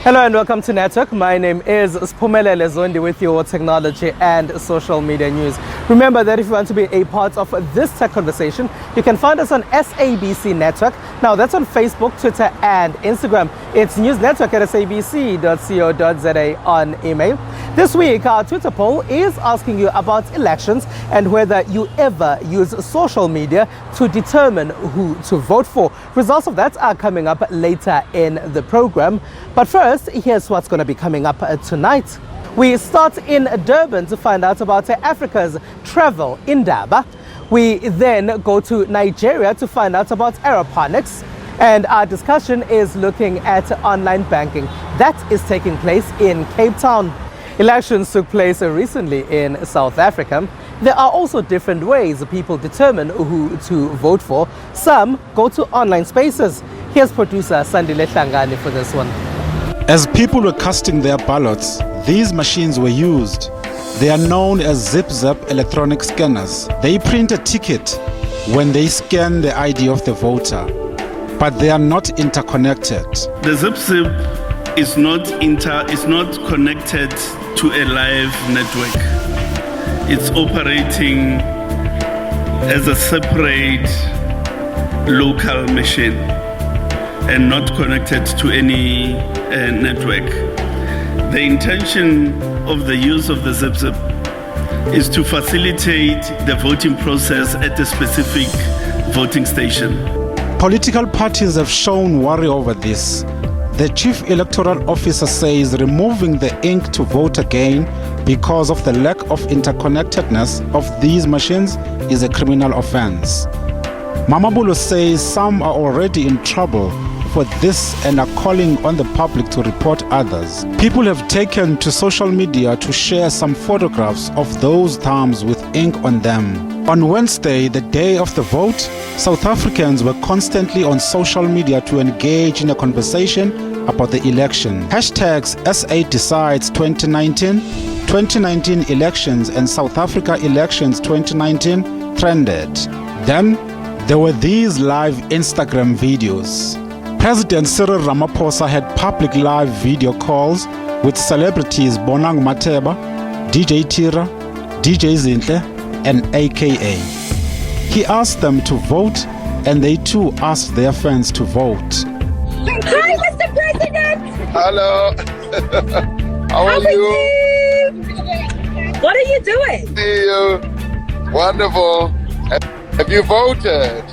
Hello and welcome to Network. My name is Spumelele Zondi with your technology and social media news. Remember that if you want to be a part of this tech conversation, you can find us on SABC Network. Now that's on Facebook, Twitter and Instagram. It's newsnetwork@sabc.co.za on email. This week, our Twitter poll is asking you about elections and whether you ever use social media to determine who to vote for. Results of that are coming up later in the program. But first, here's what's going to be coming up tonight. We start in Durban to find out about Africa's travel indaba. We then go to Nigeria to find out about aeroponics. And our discussion is looking at online banking. That is taking place in Cape Town. Elections took place recently in South Africa. There are also different ways people determine who to vote for. Some go to online spaces. Here's producer Sandile Hlangani for this one. As people were casting their ballots, these machines were used. They are known as zip-zap electronic scanners. They print a ticket when they scan the ID of the voter, but they are not interconnected. The zip-zip is not connected to a live network. It's operating as a separate local machine and not connected to any network. The intention of the use of the zip-zip is to facilitate the voting process at a specific voting station. Political parties have shown worry over this. The Chief Electoral Officer says removing the ink to vote again because of the lack of interconnectedness of these machines is a criminal offense. Mamabulo says some are already in trouble for this and are calling on the public to report others. People have taken to social media to share some photographs of those thumbs with ink on them. On Wednesday, the day of the vote, South Africans were constantly on social media to engage in a conversation about the election. Hashtags SA Decides 2019, 2019 elections and South Africa elections 2019 trended. Then there were these live Instagram videos. President Cyril Ramaphosa had public live video calls with celebrities Bonang Mateba, DJ Tira, DJ Zinhle, and AKA. He asked them to vote, and they too asked their fans to vote. Hi, Mr. President! Hello! How are you? What are you doing? See you. Wonderful. Have you voted?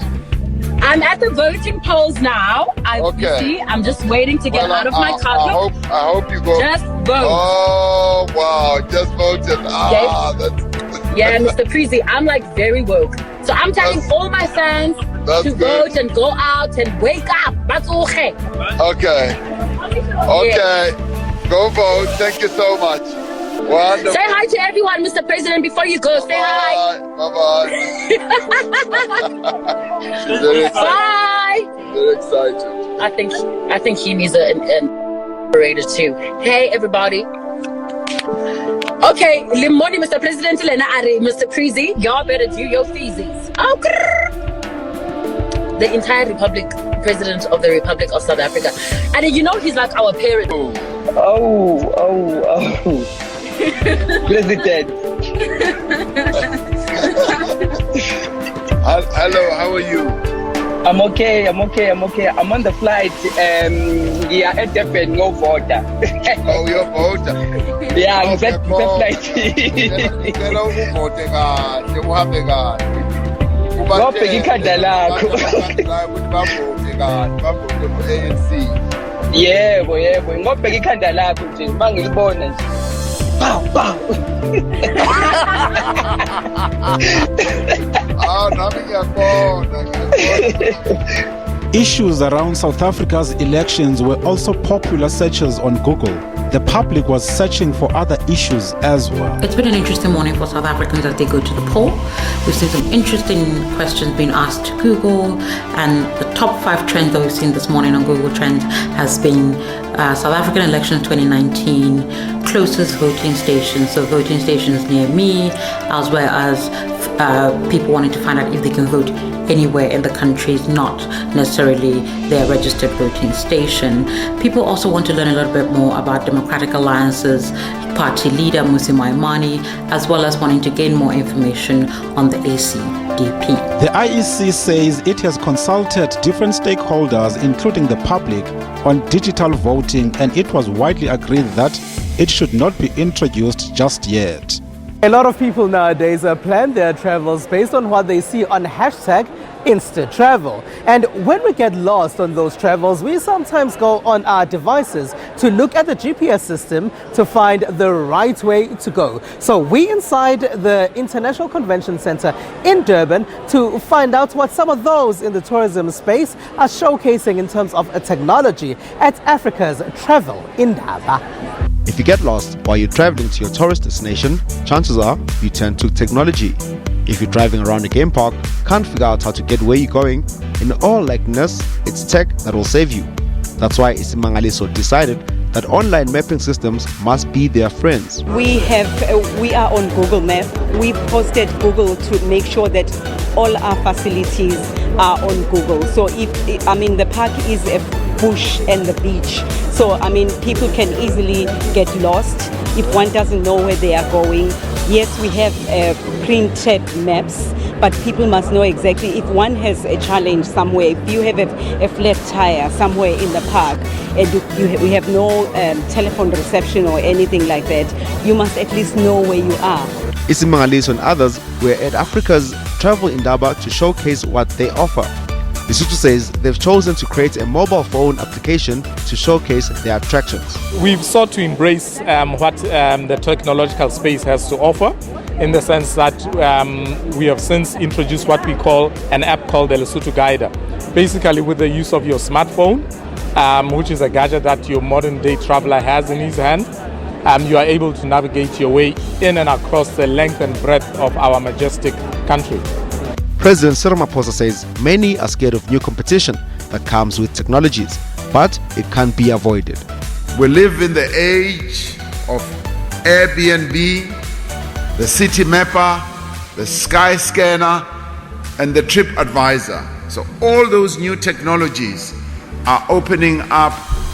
I'm at the voting polls now. You see, I'm just waiting to get out of my car. I hope you go. Just vote. Oh, wow. Just voted. Yeah, Mr. Preezy, I'm like very woke. So I'm telling all my fans to vote and go out and wake up. That's okay. Okay. Yeah. Go vote. Thank you so much. Wonderful. Say hi to everyone, Mr. President, before you go. Say hi. Bye-bye. She's very excited. Bye. Very excited. I think he needs an operator too. Hey, everybody. Okay, Limoni, Mr. President, Mr. Preezy, y'all better do your feesies. Oh, the entire President of the Republic of South Africa. And you know he's like our parent. Oh. President. Hello, how are you? I'm okay. I'm on the flight. Yeah, at Durban, no voter. Oh, you're voter. Yeah, I'm at the flight. Ngobheka ikhanda lakho. Yebo, ngobheka ikhanda lakho nje, mangilibona nje. Pow. Issues around South Africa's elections were also popular searches on Google. The public was searching for other issues as well. It's been an interesting morning for South Africans as they go to the poll. We've seen some interesting questions being asked to Google, and the top 5 trends that we've seen this morning on Google Trends has been South African elections 2019, closest voting stations, so voting stations near me, as well as people wanting to find out if they can vote anywhere in the country, not necessarily their registered voting station. People also want to learn a little bit more about Democratic Alliance's party leader, Mmusi Maimane, as well as wanting to gain more information on the ACDP. The IEC says it has consulted different stakeholders, including the public, on digital voting, and it was widely agreed that it should not be introduced just yet. A lot of people nowadays plan their travels based on what they see on hashtag #InstaTravel. And when we get lost on those travels, we sometimes go on our devices to look at the GPS system to find the right way to go. So we inside the International Convention Center in Durban to find out what some of those in the tourism space are showcasing in terms of technology at Africa's Travel Indaba. If you get lost while you're traveling to your tourist destination, chances are you turn to technology. If you're driving around a game park, can't figure out how to get where you're going, in all likeliness, it's tech that will save you. That's why Isimangaliso decided that online mapping systems must be their friends. We are on Google Maps. We posted Google to make sure that all our facilities are on Google. So the park is a bush and the beach. So people can easily get lost if one doesn't know where they are going. Yes, we have printed maps, but people must know exactly if one has a challenge somewhere. If you have a flat tire somewhere in the park and we have no telephone reception or anything like that, you must at least know where you are. Isimangaliso and others were at Africa's Travel Indaba to showcase what they offer. Lesotho says they've chosen to create a mobile phone application to showcase their attractions. We've sought to embrace what the technological space has to offer, in the sense that we have since introduced what we call an app called the Lesotho Guider. Basically, with the use of your smartphone, which is a gadget that your modern day traveler has in his hand, you are able to navigate your way in and across the length and breadth of our majestic country. President Cyril Ramaphosa says many are scared of new competition that comes with technologies, but it can't be avoided. We live in the age of Airbnb, the City Mapper, the Sky Scanner, and the Trip Advisor. So all those new technologies are opening up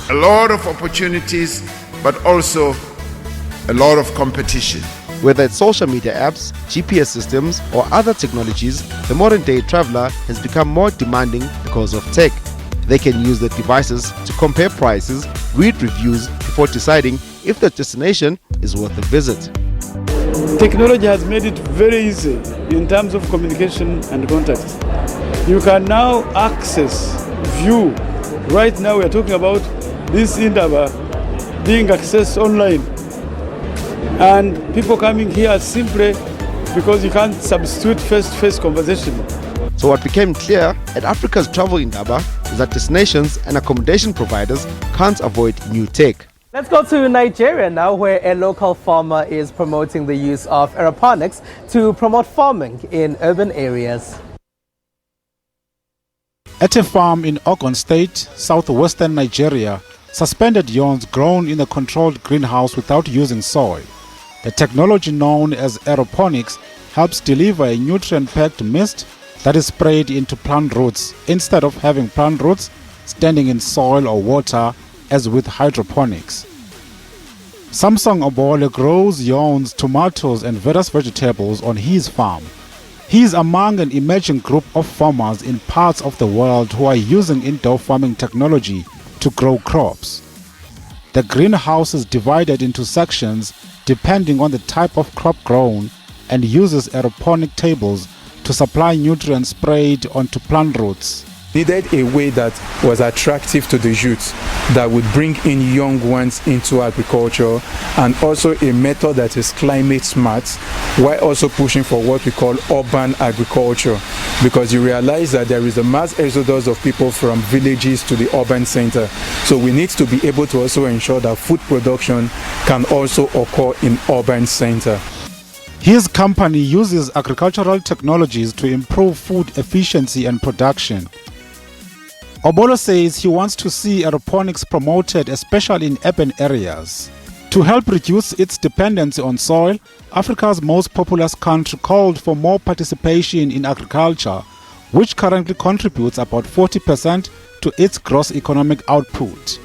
a lot of opportunities, but also a lot of competition. Whether it's social media apps, GPS systems, or other technologies, the modern day traveler has become more demanding because of tech. They can use their devices to compare prices, read reviews before deciding if the destination is worth a visit. Technology has made it very easy in terms of communication and contact. You can now access, view. Right now we are talking about this Indaba being accessed online. And people coming here simply because you can't substitute face-to-face conversation. So what became clear at Africa's Travel Indaba is that destinations and accommodation providers can't avoid new tech. Let's go to Nigeria now, where a local farmer is promoting the use of aeroponics to promote farming in urban areas. At a farm in Ogun State, southwestern Nigeria, suspended yawns grown in a controlled greenhouse without using soil. The technology known as aeroponics helps deliver a nutrient-packed mist that is sprayed into plant roots instead of having plant roots standing in soil or water as with hydroponics. Samsung Obole grows yawns, tomatoes and various vegetables on his farm. He is among an emerging group of farmers in parts of the world who are using indoor farming technology to grow crops. The greenhouse is divided into sections depending on the type of crop grown and uses aeroponic tables to supply nutrients sprayed onto plant roots. Needed a way that was attractive to the youth, that would bring in young ones into agriculture, and also a method that is climate smart, while also pushing for what we call urban agriculture, because you realize that there is a mass exodus of people from villages to the urban center. So we need to be able to also ensure that food production can also occur in urban center. His company uses agricultural technologies to improve food efficiency and production. Obolo says he wants to see aeroponics promoted, especially in urban areas. To help reduce its dependency on soil, Africa's most populous country called for more participation in agriculture, which currently contributes about 40% to its gross economic output.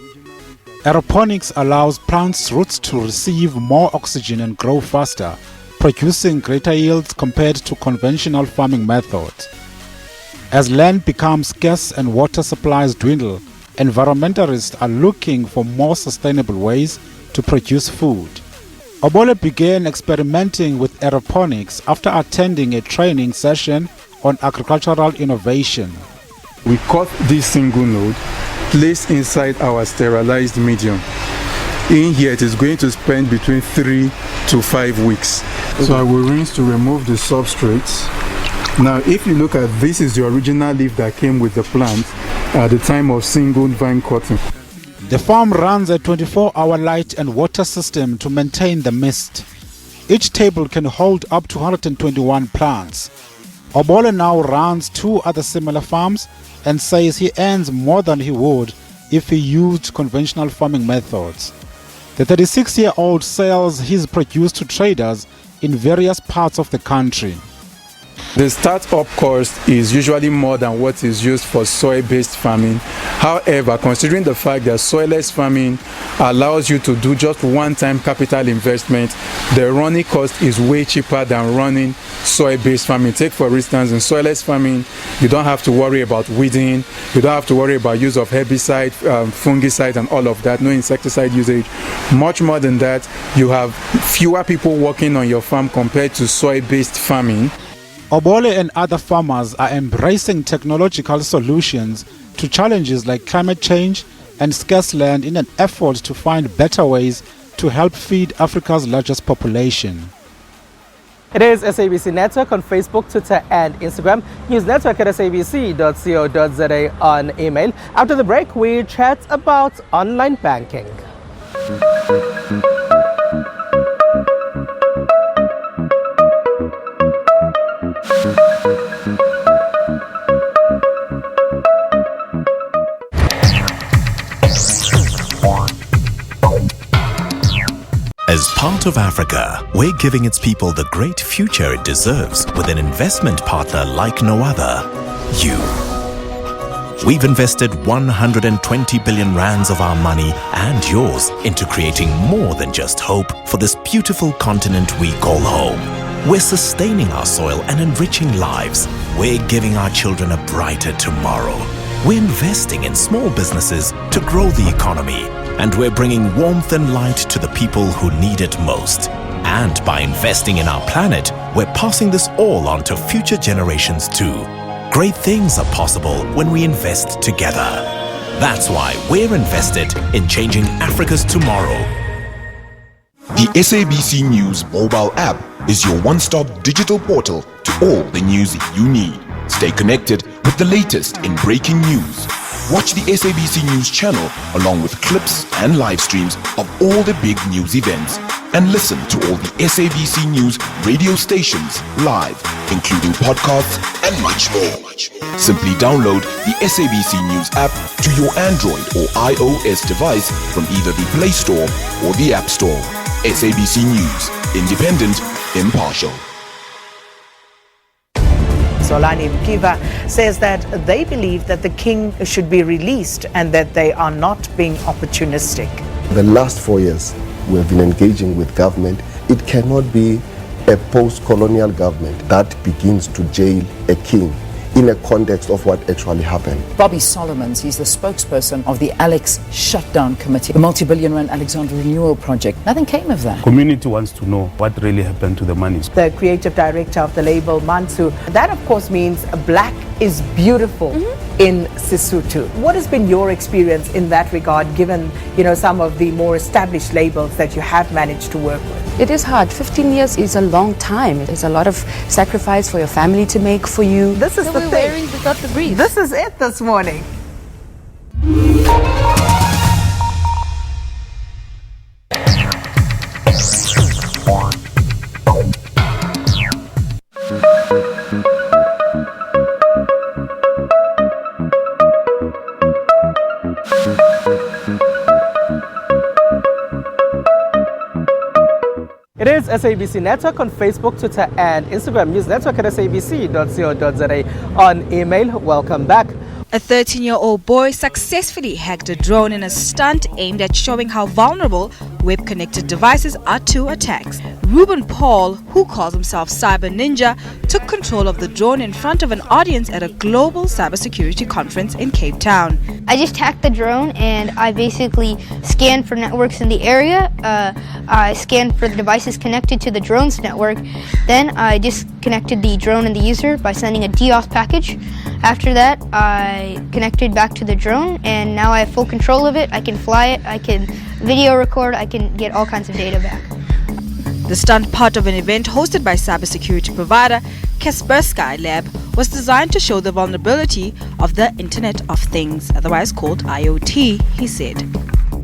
Aeroponics allows plants' roots to receive more oxygen and grow faster, producing greater yields compared to conventional farming methods. As land becomes scarce and water supplies dwindle, environmentalists are looking for more sustainable ways to produce food. Obole began experimenting with aeroponics after attending a training session on agricultural innovation. We cut this single node, placed inside our sterilized medium. In here it is going to spend between 3 to 5 weeks. So I will rinse to remove the substrates. Now if you look at this, is the original leaf that came with the plant at the time of single vine cutting. The farm runs a 24-hour light and water system to maintain the mist. Each table can hold up to 121 plants. Obole now runs 2 other similar farms and says he earns more than he would if he used conventional farming methods. The 36-year-old sells his produce to traders in various parts of the country. The startup cost is usually more than what is used for soil-based farming. However, considering the fact that soilless farming allows you to do just one-time capital investment, the running cost is way cheaper than running soil-based farming. Take for instance, in soilless farming, you don't have to worry about weeding, you don't have to worry about use of herbicide, fungicide and all of that, no insecticide usage. Much more than that, you have fewer people working on your farm compared to soil-based farming. Obole and other farmers are embracing technological solutions to challenges like climate change and scarce land in an effort to find better ways to help feed Africa's largest population. It is SABC Network on Facebook, Twitter and Instagram. News Network at sabc.co.za on email. After the break, we chat about online banking. As part of Africa, we're giving its people the great future it deserves with an investment partner like no other, you. We've invested 120 billion rands of our money and yours into creating more than just hope for this beautiful continent we call home. We're sustaining our soil and enriching lives. We're giving our children a brighter tomorrow. We're investing in small businesses to grow the economy. And we're bringing warmth and light to the people who need it most. And by investing in our planet, we're passing this all on to future generations too. Great things are possible when we invest together. That's why we're invested in changing Africa's tomorrow. The SABC News mobile app is your one-stop digital portal to all the news you need. Stay connected with the latest in breaking news. Watch the SABC News channel along with clips and live streams of all the big news events. And listen to all the SABC News radio stations live, including podcasts and much more. Simply download the SABC News app to your Android or iOS device from either the Play Store or the App Store. SABC News, independent, impartial. Solani Mkiva says that they believe that the king should be released and that they are not being opportunistic. The last 4 years, we have been engaging with government. It cannot be a post-colonial government that begins to jail a king in a context of what actually happened. Bobby Solomons, he's the spokesperson of the Alex Shutdown Committee, the multi-billion rand Alexander Renewal Project. Nothing came of that. Community wants to know what really happened to the money. The creative director of the label, Mansu, that of course means black is beautiful in Sesotho. What has been your experience in that regard, given some of the more established labels that you have managed to work with? It is hard. 15 years is a long time. There's a lot of sacrifice for your family to make for you. This is the thing. Wearing without the brief. This is it this morning. It is SABC Network on Facebook, Twitter, and Instagram. News Network at sabc.co.za. On email, welcome back. A 13-year-old boy successfully hacked a drone in a stunt aimed at showing how vulnerable web-connected devices are to attacks. Ruben Paul, who calls himself Cyber Ninja, took control of the drone in front of an audience at a global cybersecurity conference in Cape Town. I just hacked the drone and I basically scanned for networks in the area. I scanned for the devices connected to the drone's network. Then I just connected the drone and the user by sending a DOS package. After that, I connected back to the drone, and now I have full control of it. I can fly it, I can video record, I can get all kinds of data back. The stunt, part of an event hosted by cybersecurity provider Kaspersky Lab, was designed to show the vulnerability of the Internet of Things, otherwise called IoT, he said.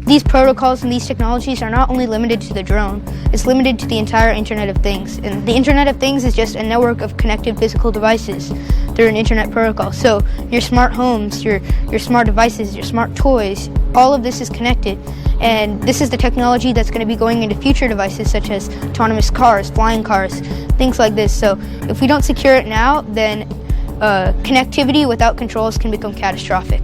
These protocols and these technologies are not only limited to the drone, it's limited to the entire Internet of Things. And the Internet of Things is just a network of connected physical devices through an Internet protocol. So your smart homes, your smart devices, your smart toys, all of this is connected. And this is the technology that's going to be going into future devices such as autonomous cars, flying cars, things like this. So if we don't secure it now, then connectivity without controls can become catastrophic.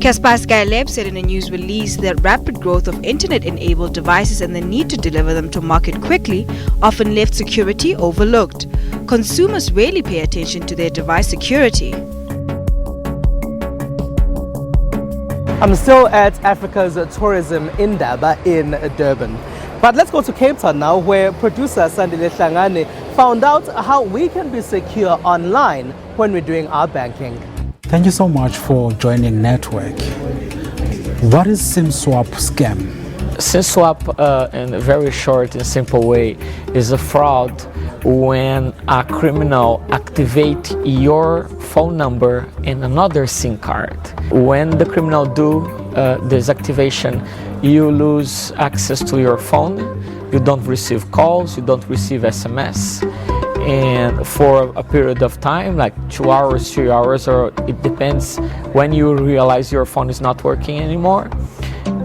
Kaspersky Lab said in a news release that rapid growth of internet-enabled devices and the need to deliver them to market quickly often left security overlooked. Consumers rarely pay attention to their device security. I'm still at Africa's tourism Indaba in Durban. But let's go to Cape Town now, where producer Sandile Hlangane found out how we can be secure online when we're doing our banking. Thank you so much for joining Network. What is SIM swap scam? SIM swap, in a very short and simple way, is a fraud when a criminal activates your phone number in another SIM card. When the criminal do this activation, you lose access to your phone, you don't receive calls, you don't receive SMS. And for a period of time, like 2 hours, 3 hours, or it depends when you realize your phone is not working anymore.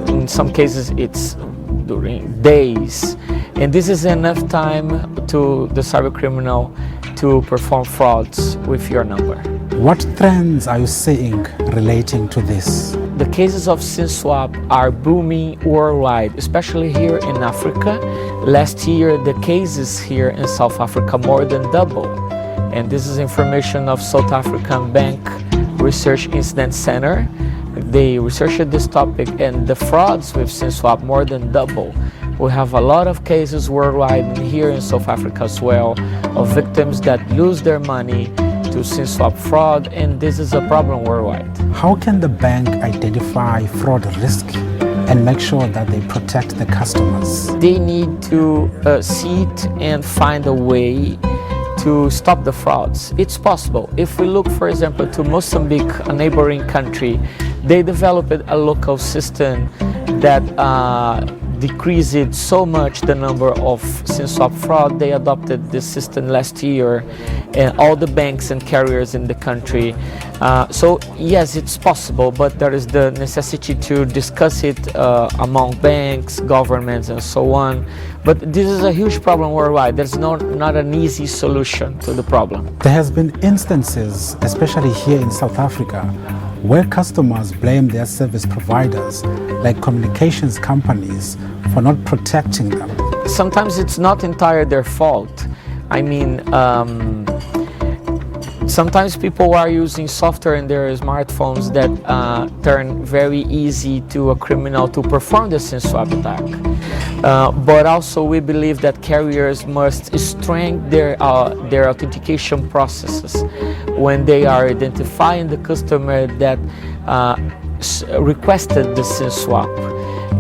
In some cases, it's during days. And this is enough time to the cyber criminal to perform frauds with your number. What trends are you seeing relating to this? The cases of SIM swap are booming worldwide, especially here in Africa. Last year, the cases here in South Africa more than double. And this is information of South African Bank Research Incident Center. They researched this topic, and the frauds with SIM swap more than double. We have a lot of cases worldwide and here in South Africa as well of victims that lose their money to SIM swap fraud, and this is a problem worldwide. How can the bank identify fraud risk and make sure that they protect the customers? They need to see it and find a way to stop the frauds. It's possible. If we look, for example, to Mozambique, a neighboring country, they developed a local system that decreased so much the number of SIM swap fraud. They adopted this system last year, and all the banks and carriers in the country. So yes, it's possible, but there is the necessity to discuss it among banks, governments, and so on. But this is a huge problem worldwide. There's not an easy solution to the problem. There has been instances, especially here in South Africa, where customers blame their service providers, like communications companies, for not protecting them. Sometimes it's not entirely their fault. I mean, sometimes people are using software in their smartphones that turn very easy to a criminal to perform the SIM swap attack. But also we believe that carriers must strengthen their authentication processes when they are identifying the customer that requested the SIM swap.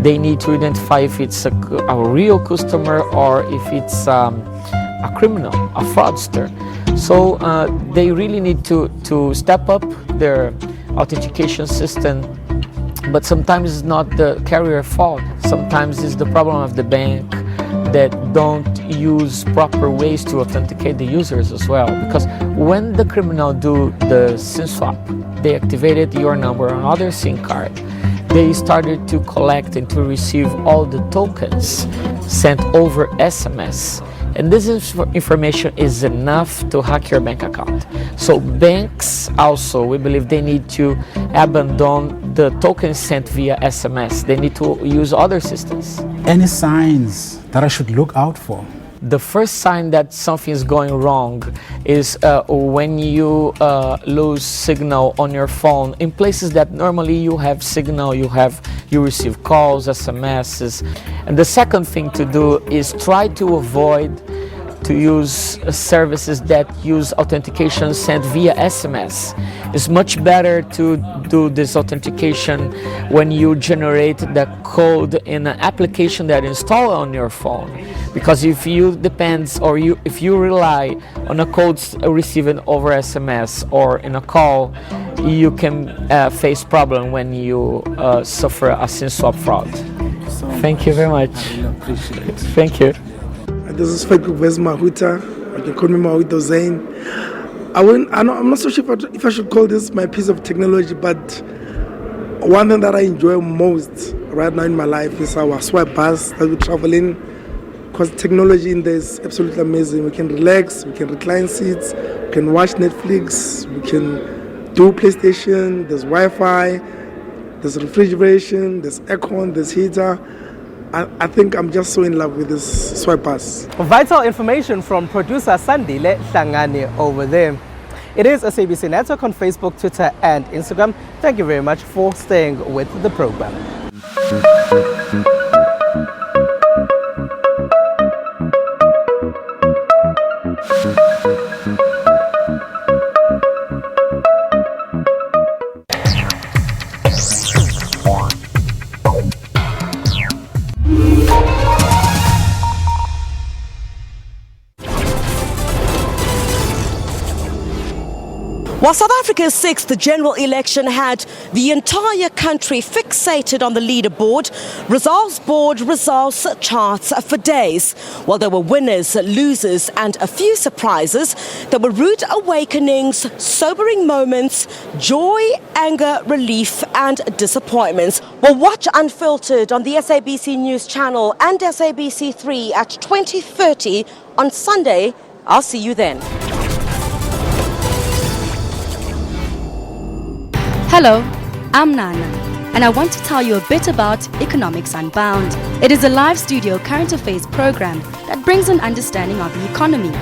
They need to identify if it's a real customer or if it's a criminal, a fraudster. So they really need to step up their authentication system, but sometimes it's not the carrier fault. Sometimes it's the problem of the bank that don't use proper ways to authenticate the users as well. Because when the criminal do the SIM swap, they activated your number on other SIM card. they started to collect and to receive all the tokens sent over SMS. And this information is enough to hack your bank account. So banks also, we believe they need to abandon the tokens sent via SMS. They need to use other systems. Any signs that I should look out for? The first sign that something is going wrong is when you lose signal on your phone in places that normally you have signal, you receive calls, SMSs. And the second thing to do is try to avoid to use services that use authentication sent via SMS. It's much better to do this authentication when you generate the code in an application that is installed on your phone. Because if you if you rely on a code received over SMS or in a call, you can face problem when you suffer a SIM swap fraud. Thank you very much. I really appreciate it. Thank you. This is Facebook Wes Mahuta. You can call me Mahuta Zain. I'm not so sure if I should call this my piece of technology, but one thing that I enjoy most right now in my life is our swipe bus that we travel in. Because technology in there is absolutely amazing. We can relax, we can recline seats, we can watch Netflix, we can do PlayStation, there's Wi-Fi, there's refrigeration, there's aircon, there's heater. I think I'm just so in love with this swipe pass. Vital information from producer Sandile Hlangani over there. It is a SABC Network on Facebook, Twitter and Instagram. Thank you very much for staying with the program. While South Africa's sixth general election had the entire country fixated on the leaderboard, results board results charts for days. While there were winners, losers and a few surprises, there were rude awakenings, sobering moments, joy, anger, relief and disappointments. Well, watch Unfiltered on the SABC News channel and SABC3 at 20:30 on Sunday. I'll see you then. Hello, I'm Nana, and I want to tell you a bit about Economics Unbound. It is a live studio current affairs program that brings an understanding of the economy,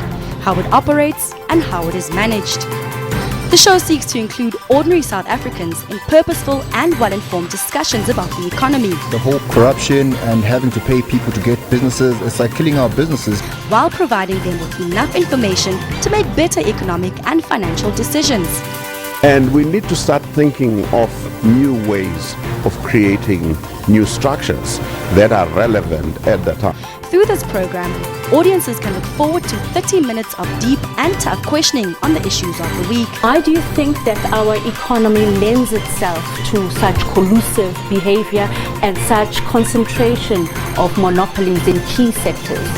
how it operates, and how it is managed. The show seeks to include ordinary South Africans in purposeful and well-informed discussions about the economy. The whole corruption and having to pay people to get businesses, it's like killing our businesses. While providing them with enough information to make better economic and financial decisions. And we need to start thinking of new ways of creating new structures that are relevant at the time. Through this program, audiences can look forward to 30 minutes of deep and tough questioning on the issues of the week. Why do you think that our economy lends itself to such collusive behavior and such concentration of monopolies in key sectors?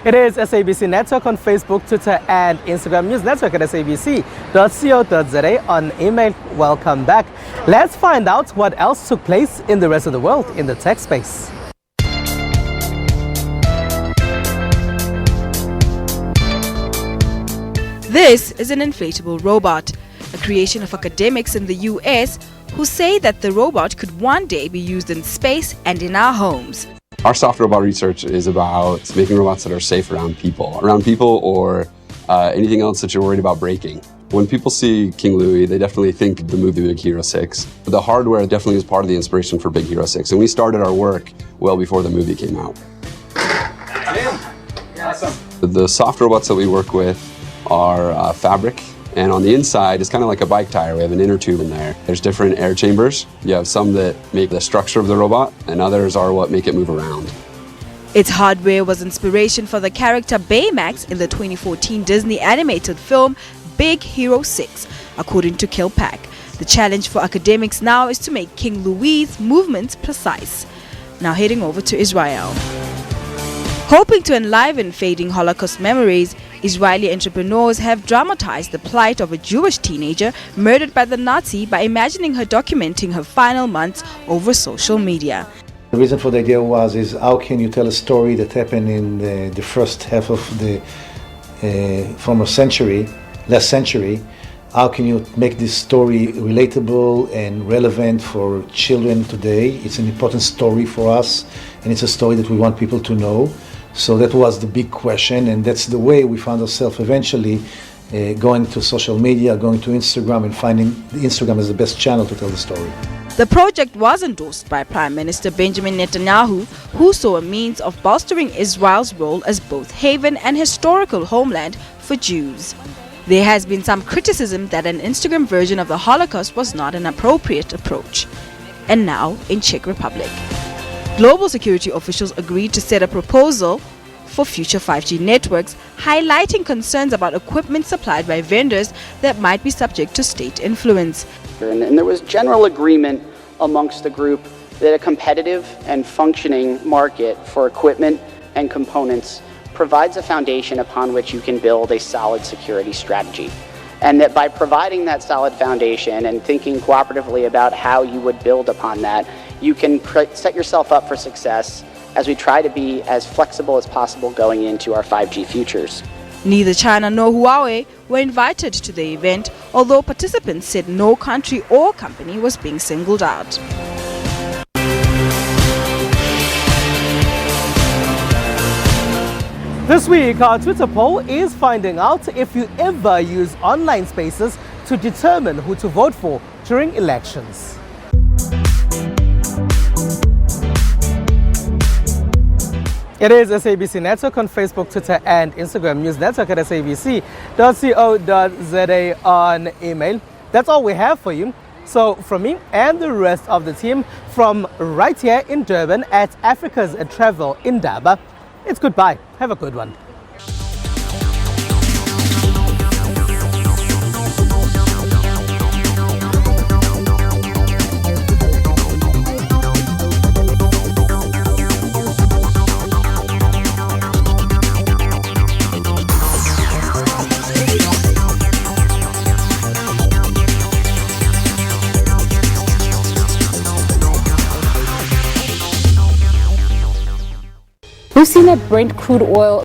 It is SABC Network on Facebook, Twitter and Instagram. News Network at sabc.co.za on email. Welcome back. Let's find out what else took place in the rest of the world in the tech space. This is an inflatable robot, a creation of academics in the US who say that the robot could one day be used in space and in our homes. Our soft robot research is about making robots that are safe around people or anything else that you're worried about breaking. When people see King Louie, they definitely think of the movie Big Hero 6. The hardware definitely is part of the inspiration for Big Hero 6, and we started our work well before the movie came out. The soft robots that we work with are Sabc, and on the inside it's kind of like a bike tire. We have an inner tube in there. There's different air chambers. You have some that make the structure of the robot, and others are what make it move around. Its hardware was inspiration for the character Baymax in the 2014 Disney animated film Big Hero 6, according to Kilpack. The challenge for academics now is to make King Louis' movements precise. Now heading over to Israel. Hoping to enliven fading Holocaust memories, Israeli entrepreneurs have dramatized the plight of a Jewish teenager murdered by the Nazi by imagining her documenting her final months over social media. The reason for the idea is how can you tell a story that happened in the first half of the former century, last century. How can you make this story relatable and relevant for children today? It's an important story for us, and it's a story that we want people to know. So that was the big question, and that's the way we found ourselves eventually going to social media, going to Instagram, and finding Instagram as the best channel to tell the story. The project was endorsed by Prime Minister Benjamin Netanyahu, who saw a means of bolstering Israel's role as both haven and historical homeland for Jews. There has been some criticism that an Instagram version of the Holocaust was not an appropriate approach. And now in Czech Republic. Global security officials agreed to set a proposal for future 5G networks, highlighting concerns about equipment supplied by vendors that might be subject to state influence. And there was general agreement amongst the group that a competitive and functioning market for equipment and components provides a foundation upon which you can build a solid security strategy. And that by providing that solid foundation and thinking cooperatively about how you would build upon that, you can set yourself up for success as we try to be as flexible as possible going into our 5G futures. Neither China nor Huawei were invited to the event, although participants said no country or company was being singled out. This week, our Twitter poll is finding out if you ever use online spaces to determine who to vote for during elections. It is SABC Network on Facebook, Twitter and Instagram. News Network at sabc.co.za on email. That's all we have for you. So from me and the rest of the team from right here in Durban at Africa's Travel in Daba, it's goodbye. Have a good one. We've seen that Brent crude oil